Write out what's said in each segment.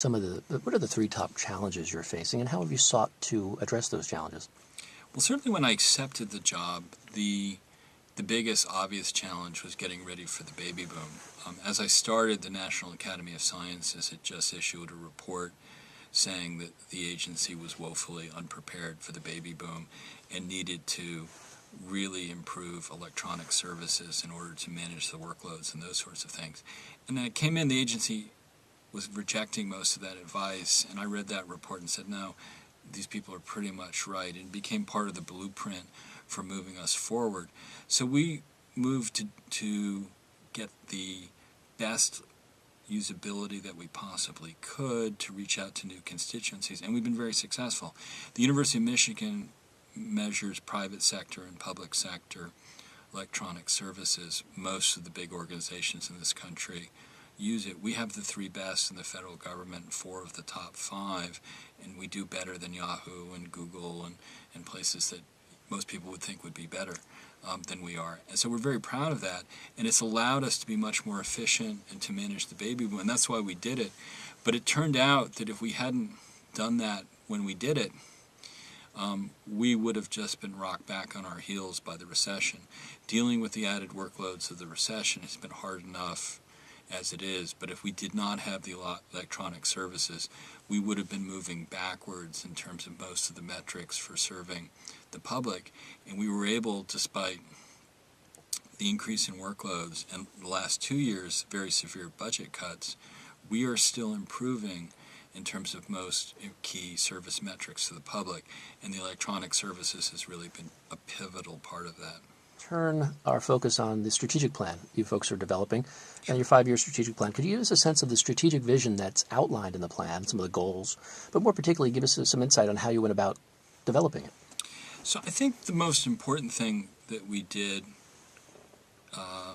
What are the three top challenges you're facing, and how have you sought to address those challenges? Well, certainly when I accepted the job, the biggest obvious challenge was getting ready for the baby boom. As I started, the National Academy of Sciences had just issued a report saying that the agency was woefully unprepared for the baby boom and needed to really improve electronic services in order to manage the workloads and those sorts of things. And I came in, the agency was rejecting most of that advice, and I read that report and said, no, these people are pretty much right, and became part of the blueprint for moving us forward. So we moved to get the best usability that we possibly could to reach out to new constituencies, and we've been very successful. The University of Michigan measures private sector and public sector electronic services. Most of the big organizations in this country use it. We have the three best in the federal government, 4 of the top 5, and we do better than Yahoo and Google and places that most people would think would be better than we are. And so we're very proud of that, and it's allowed us to be much more efficient and to manage the baby boom, and that's why we did it. But it turned out that if we hadn't done that when we did it, we would have just been rocked back on our heels by the recession. Dealing with the added workloads of the recession has been hard enough as it is, but if we did not have the electronic services, we would have been moving backwards in terms of most of the metrics for serving the public. And we were able, despite the increase in workloads and the last 2 years, very severe budget cuts, we are still improving in terms of most key service metrics to the public, and the electronic services has really been a pivotal part of that. Turn our focus on the strategic plan you folks are developing and your 5-year strategic plan. Could you give us a sense of the strategic vision that's outlined in the plan, some of the goals, but more particularly give us some insight on how you went about developing it? So I think the most important thing that we did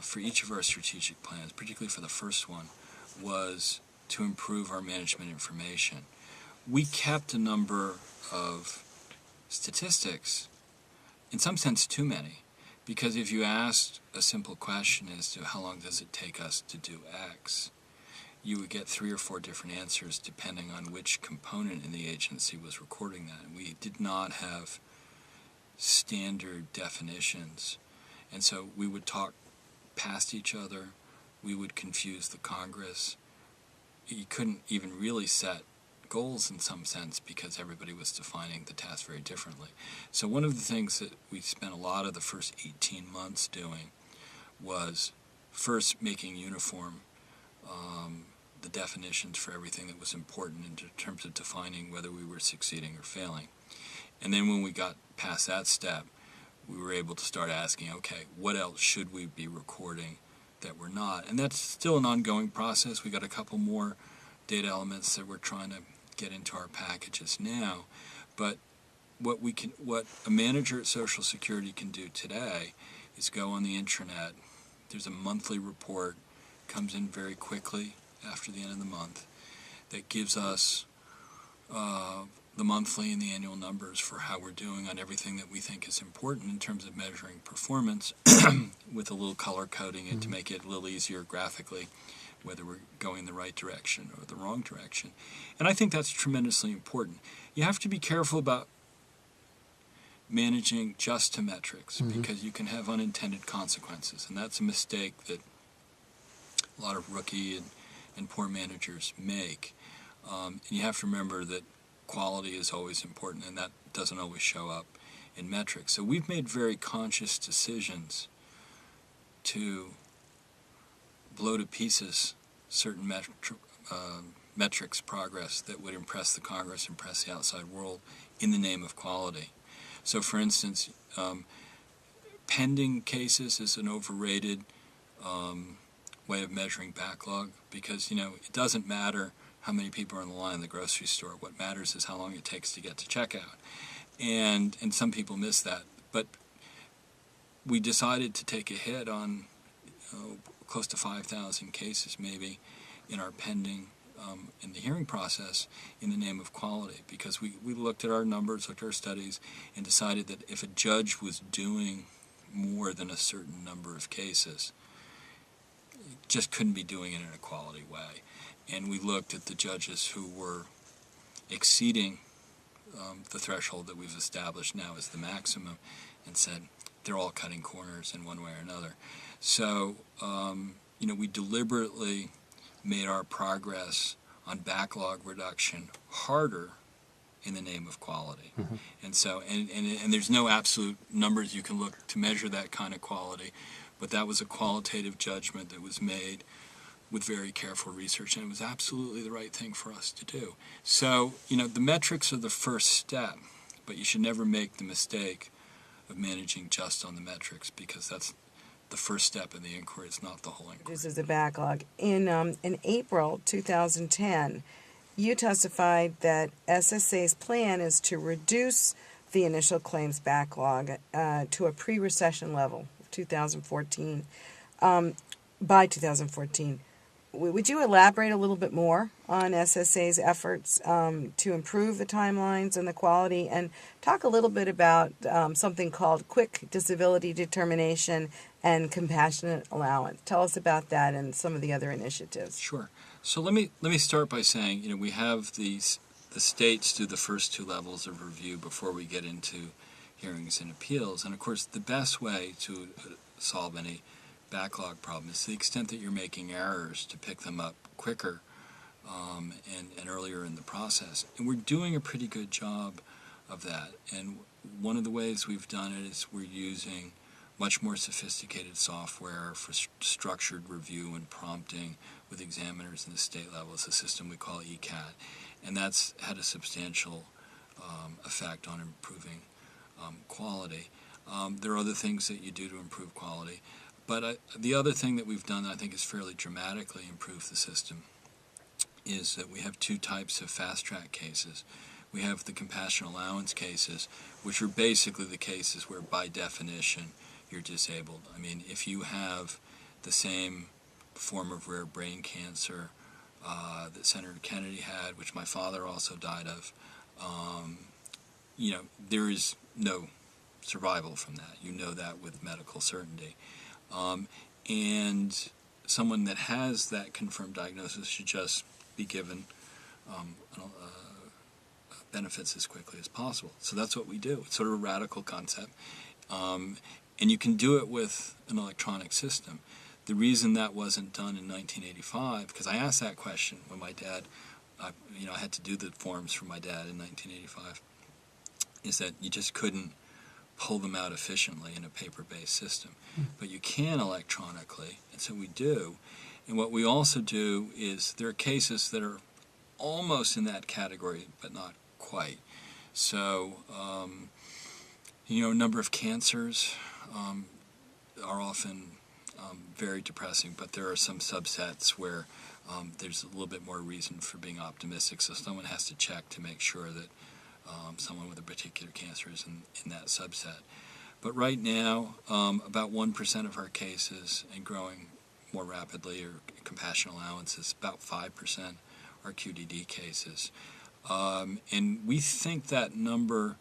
for each of our strategic plans, particularly for the first one, was to improve our management information. We kept a number of statistics, in some sense too many, because if you asked a simple question as to how long does it take us to do X, you would get 3 or 4 different answers depending on which component in the agency was recording that. And we did not have standard definitions. And so we would talk past each other. We would confuse the Congress. You couldn't even really set goals in some sense because everybody was defining the task very differently. So one of the things that we spent a lot of the first 18 months doing was first making uniform the definitions for everything that was important in terms of defining whether we were succeeding or failing. And then when we got past that step, we were able to start asking, okay, what else should we be recording that we're not? And that's still an ongoing process. We got a couple more data elements that we're trying to get into our packages now. But what a manager at Social Security can do today is go on the intranet. There's a monthly report, comes in very quickly after the end of the month, that gives us the monthly and the annual numbers for how we're doing on everything that we think is important in terms of measuring performance, with a little color coding it to make it a little easier graphically, whether we're going the right direction or the wrong direction. And I think that's tremendously important. You have to be careful about managing just to metrics because you can have unintended consequences, and that's a mistake that a lot of rookie and poor managers make. And you have to remember that quality is always important, and that doesn't always show up in metrics. So we've made very conscious decisions to blow to pieces certain metrics progress that would impress the Congress, impress the outside world in the name of quality. So for instance, pending cases is an overrated way of measuring backlog because, it doesn't matter how many people are on the line in the grocery store. What matters is how long it takes to get to checkout. And some people miss that. But we decided to take a hit on close to 5,000 cases maybe in our pending in the hearing process in the name of quality, because we looked at our numbers, looked at our studies, and decided that if a judge was doing more than a certain number of cases, just couldn't be doing it in a quality way. and we looked at the judges who were exceeding the threshold that we've established now as the maximum, and said they're all cutting corners in one way or another. So, we deliberately made our progress on backlog reduction harder in the name of quality. Mm-hmm. And so, and there's no absolute numbers you can look to measure that kind of quality, but that was a qualitative judgment that was made with very careful research, and it was absolutely the right thing for us to do. So, the metrics are the first step, but you should never make the mistake of managing just on the metrics, because that's the first step in the inquiry. It's not the whole inquiry. This is a backlog. In April 2010, you testified that SSA's plan is to reduce the initial claims backlog to a pre-recession level of 2014, by 2014. Would you elaborate a little bit more on SSA's efforts to improve the timelines and the quality, and talk a little bit about something called quick disability determination and compassionate allowance? Tell us about that and some of the other initiatives. Sure. So let me start by saying, we have the states do the first two levels of review before we get into hearings and appeals, and of course the best way to solve any backlog problem is to the extent that you're making errors to pick them up quicker and earlier in the process. And we're doing a pretty good job of that. And one of the ways we've done it is we're using much more sophisticated software for structured review and prompting with examiners in the state level. It's a system we call ECAT. And that's had a substantial effect on improving quality. There are other things that you do to improve quality. But the other thing that we've done that I think has fairly dramatically improved the system is that we have two types of fast-track cases. We have the compassionate allowance cases, which are basically the cases where, by definition, you're disabled. I mean, if you have the same form of rare brain cancer that Senator Kennedy had, which my father also died of, there is no survival from that. You know that with medical certainty. And someone that has that confirmed diagnosis should just be given benefits as quickly as possible. So that's what we do. It's sort of a radical concept. And you can do it with an electronic system. The reason that wasn't done in 1985, because I asked that question when my dad, I had to do the forms for my dad in 1985, is that you just couldn't pull them out efficiently in a paper-based system. But you can electronically, and so we do. And what we also do is there are cases that are almost in that category, but not quite. So, a number of cancers are often very depressing, but there are some subsets where there's a little bit more reason for being optimistic. So someone has to check to make sure that someone with a particular cancer is in that subset. But right now, about 1% of our cases, and growing more rapidly, are compassionate allowances. About 5% are QDD cases. And we think that number,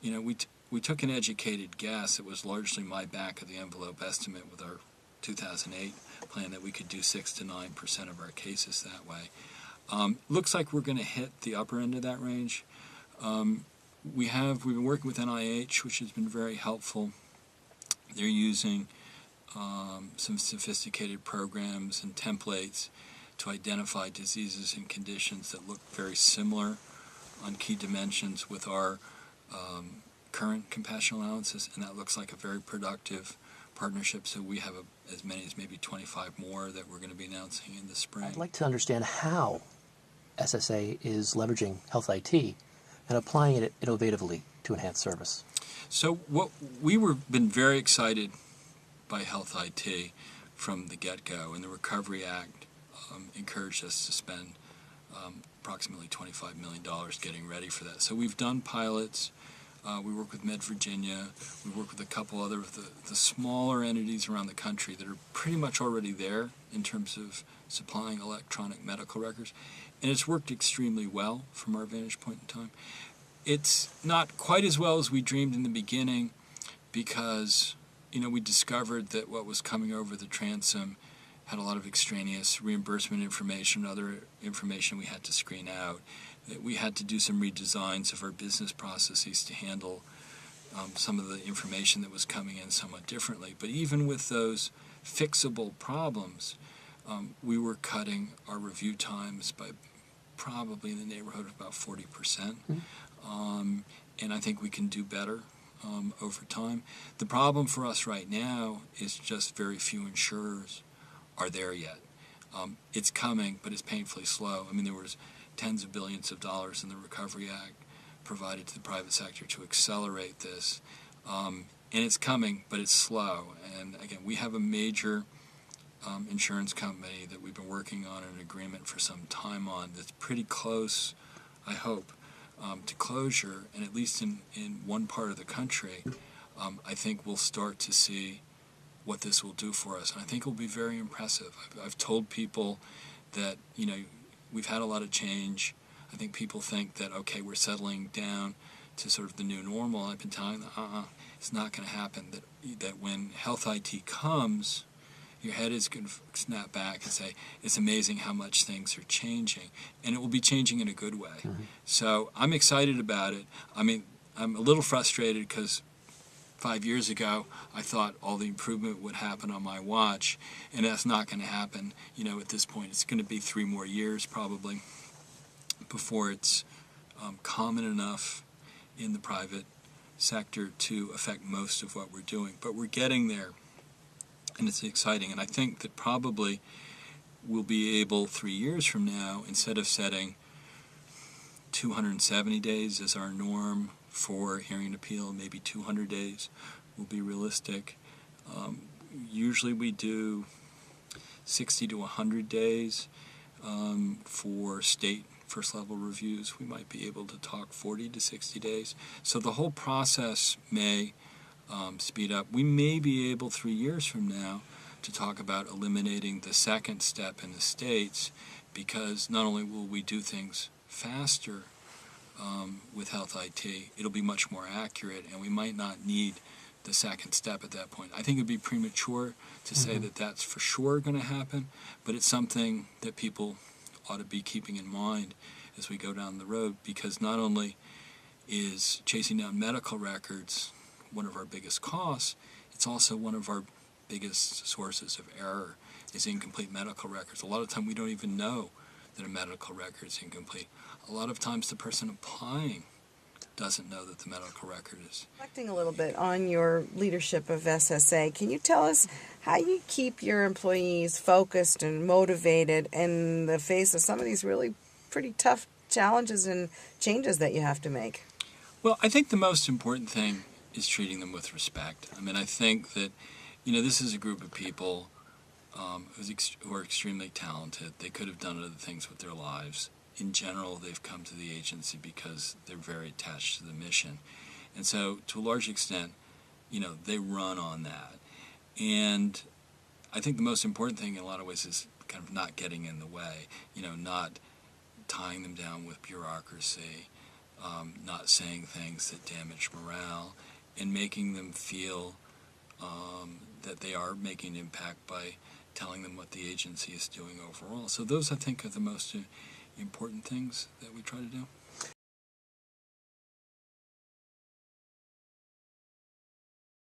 we took an educated guess. It was largely my back-of-the-envelope estimate with our 2008 plan that we could do 6 to 9% of our cases that way. Looks like we're going to hit the upper end of that range. We've been working with NIH, which has been very helpful. They're using some sophisticated programs and templates to identify diseases and conditions that look very similar on key dimensions with our current compassionate allowances, and that looks like a very productive partnership. So we have as many as maybe 25 more that we're going to be announcing in the spring. I'd like to understand how SSA is leveraging health IT and applying it innovatively to enhance service. So what been very excited by health IT from the get-go, and the Recovery Act encouraged us to spend approximately $25 million getting ready for that. So we've done pilots. We work with Med Virginia. We work with a couple other of the smaller entities around the country that are pretty much already there in terms of supplying electronic medical records. And it's worked extremely well from our vantage point in time. It's not quite as well as we dreamed in the beginning because, we discovered that what was coming over the transom had a lot of extraneous reimbursement information, other information we had to screen out. We had to do some redesigns of our business processes to handle some of the information that was coming in somewhat differently. But even with those fixable problems, we were cutting our review times by probably in the neighborhood of about 40%. And I think we can do better over time. The problem for us right now is just very few insurers are there yet. It's coming, but it's painfully slow. I mean, there was tens of billions of dollars in the Recovery Act provided to the private sector to accelerate this. And it's coming, but it's slow. And again, we have a major insurance company that we've been working on an agreement for some time on that's pretty close, I hope, to closure. And at least in one part of the country, I think we'll start to see what this will do for us. And I think it will be very impressive. I've told people that, we've had a lot of change. I think people think that, okay, we're settling down to sort of the new normal. I've been telling them, it's not going to happen. That when health IT comes, your head is going to snap back and say, it's amazing how much things are changing. And it will be changing in a good way. Mm-hmm. So I'm excited about it. I mean, I'm a little frustrated because 5 years ago, I thought all the improvement would happen on my watch, and that's not going to happen. At this point, it's going to be 3 more years probably before it's common enough in the private sector to affect most of what we're doing. But we're getting there, and it's exciting. And I think that probably we'll be able 3 years from now, instead of setting 270 days as our norm for hearing an appeal, maybe 200 days will be realistic. Usually we do 60 to 100 days for state first-level reviews. We might be able to talk 40 to 60 days. So the whole process may speed up. We may be able 3 years from now to talk about eliminating the second step in the states, because not only will we do things faster with health IT, it'll be much more accurate, and we might not need the second step at that point. I think it would be premature to say that that's for sure going to happen, but it's something that people ought to be keeping in mind as we go down the road, because not only is chasing down medical records one of our biggest costs, it's also one of our biggest sources of error is incomplete medical records. A lot of time we don't even know that a medical record is incomplete. A lot of times the person applying doesn't know that the medical record is. Reflecting a little bit on your leadership of SSA, can you tell us how you keep your employees focused and motivated in the face of some of these really pretty tough challenges and changes that you have to make? Well, I think the most important thing is treating them with respect. I mean, I think that, this is a group of people who are extremely talented. They could have done other things with their lives. In general, they've come to the agency because they're very attached to the mission. And so, to a large extent, they run on that. And I think the most important thing in a lot of ways is kind of not getting in the way, not tying them down with bureaucracy, not saying things that damage morale, and making them feel that they are making an impact by telling them what the agency is doing overall. So those, I think, are the most important things that we try to do.